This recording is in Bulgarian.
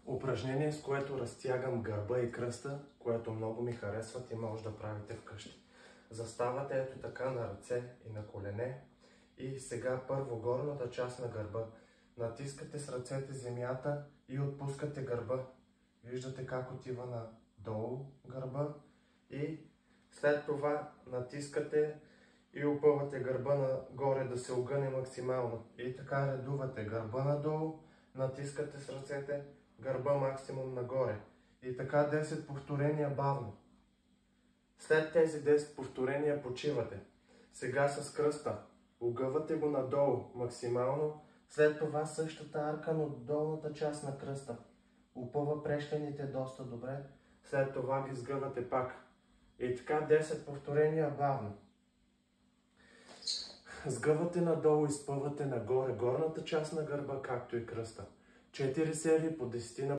Упражнение, с което разтягам гърба и кръста, което много ми харесват и може да правите вкъщи. Заставате ето така на ръце и на колене и сега първо горната част на гърба. Натискате с ръцете земята и отпускате гърба. Виждате как отива надолу гърба и след това натискате и опъвате гърба нагоре да се огъне максимално. И така редувате гърба надолу, натискате с ръцете, гърба максимум нагоре. И така 10 повторения бавно. След тези 10 повторения почивате. Сега с кръста огъвате го надолу максимално. След това същата арка на долната част на кръста. Опъва прещените доста добре. След това ги сгъвате пак. И така 10 повторения бавно. Сгъвате надолу и спъвате нагоре горната част на гърба, както и кръста. 4 серии по 10 на